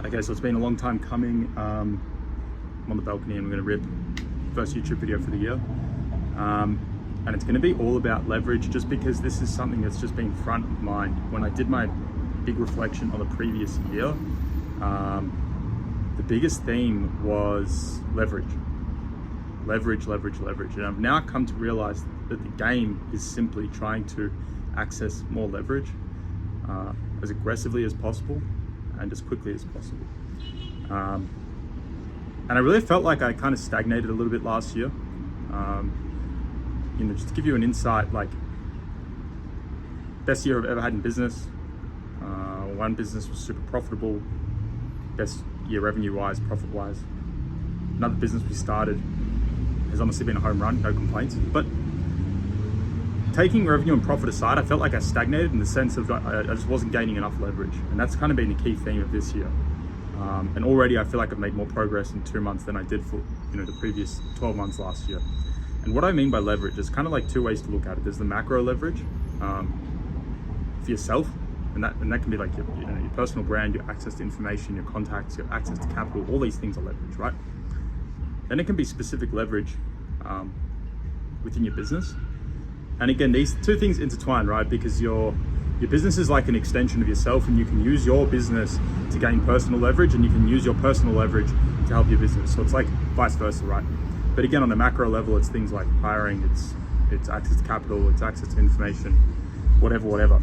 Okay, so it's been a long time coming. I'm on the balcony and we're gonna rip first YouTube video for the year. And it's gonna be all about leverage, just because this is something that's just been front of mind. When I did my big reflection on the previous year, the biggest theme was leverage. Leverage. And I've now come to realize that the game is simply trying to access more leverage as aggressively as possible and as quickly as possible. And I really felt like I kind of stagnated a little bit last year. Just to give you an insight, like, best year I've ever had in business. One business was super profitable, best year revenue-wise, profit-wise. Another business we started has honestly been a home run, no complaints. But taking revenue and profit aside, I felt like I stagnated in the sense of I just wasn't gaining enough leverage. And that's kind of been the key theme of this year. And already I feel like I've made more progress in 2 months than I did for the previous 12 months last year. And what I mean by leverage is kind of like two ways to look at it. There's the macro leverage for yourself, and that can be like your personal brand, your access to information, your contacts, your access to capital. All these things are leverage, right? Then it can be specific leverage within your business. And again, these two things intertwine, right? Because your business is like an extension of yourself, and you can use your business to gain personal leverage, and you can use your personal leverage to help your business. So it's like vice versa, right? But again, on a macro level, it's things like hiring, it's access to capital, it's access to information, whatever.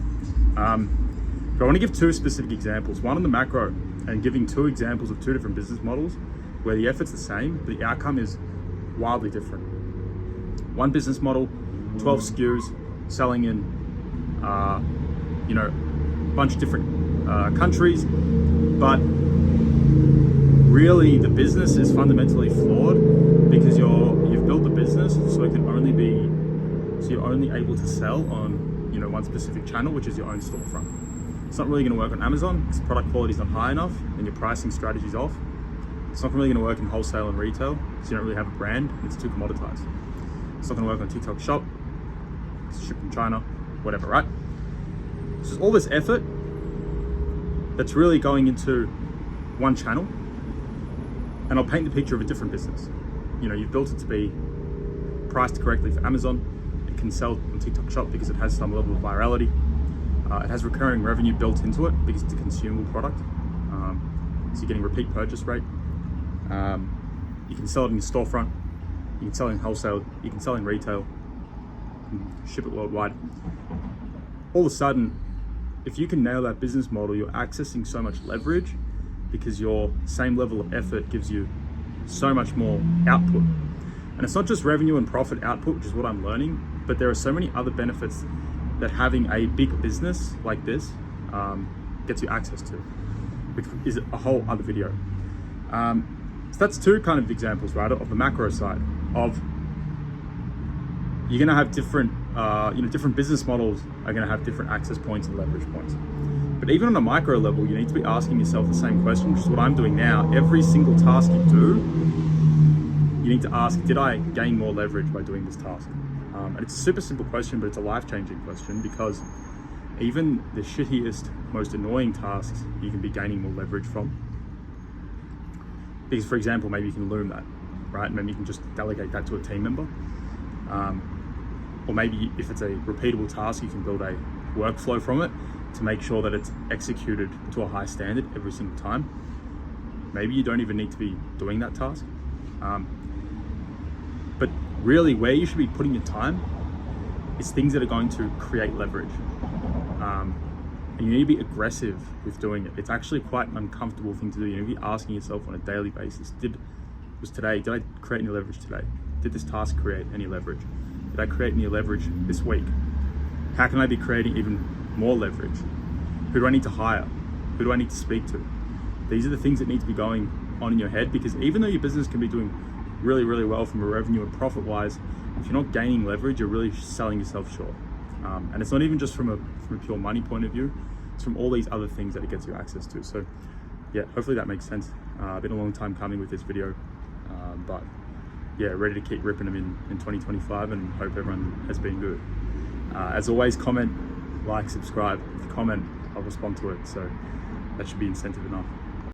But I want to give two specific examples. One on the macro, and giving two examples of two different business models where the effort's the same, but the outcome is wildly different. One business model, 12 SKUs, selling in a bunch of different countries, but really the business is fundamentally flawed because you've built the business so you're only able to sell on one specific channel, which is your own storefront. It's not really going to work on Amazon because product quality is not high enough and your pricing strategy is off. It's not really going to work in wholesale and retail because you don't really have a brand and it's too commoditized. It's not going to work on TikTok Shop, it's shipped from China, whatever, right? So there's all this effort that's really going into one channel, and I'll paint the picture of a different business. You've built it to be priced correctly for Amazon. It can sell on TikTok Shop because it has some level of virality. It has recurring revenue built into it because it's a consumable product. So you're getting repeat purchase rate. You can sell it in your storefront. You can sell it in wholesale. You can sell it in retail. You can ship it worldwide. All of a sudden, if you can nail that business model, you're accessing so much leverage because your same level of effort gives you so much more output. And it's not just revenue and profit output, which is what I'm learning, but there are so many other benefits that having a big business like this gets you access to, which is a whole other video. So that's two kind of examples, right, of the macro side of you're going to have different, different business models are going to have different access points and leverage points. But even on a micro level, you need to be asking yourself the same question, which is what I'm doing now. Every single task you do, you need to ask, did I gain more leverage by doing this task? And it's a super simple question, but it's a life-changing question, because even the shittiest, most annoying tasks, you can be gaining more leverage from. Because, for example, maybe you can loom that, right? Maybe you can just delegate that to a team member. Or maybe if it's a repeatable task, you can build a workflow from it to make sure that it's executed to a high standard every single time. Maybe you don't even need to be doing that task. But really, where you should be putting your time is things that are going to create leverage. And you need to be aggressive with doing it. It's actually quite an uncomfortable thing to do. You need to be asking yourself on a daily basis, did I create any leverage today? Did this task create any leverage? Did I create any leverage this week? How can I be creating even more leverage? Who do I need to hire? Who do I need to speak to? These are the things that need to be going on in your head, because even though your business can be doing really, really well from a revenue and profit wise, if you're not gaining leverage, you're really selling yourself short. And it's not even just from a pure money point of view, it's from all these other things that it gets you access to. So yeah, hopefully that makes sense. Been a long time coming with this video, but yeah, ready to keep ripping them in 2025, and hope everyone has been good. As always, comment, like, subscribe. If you comment, I'll respond to it. So that should be incentive enough.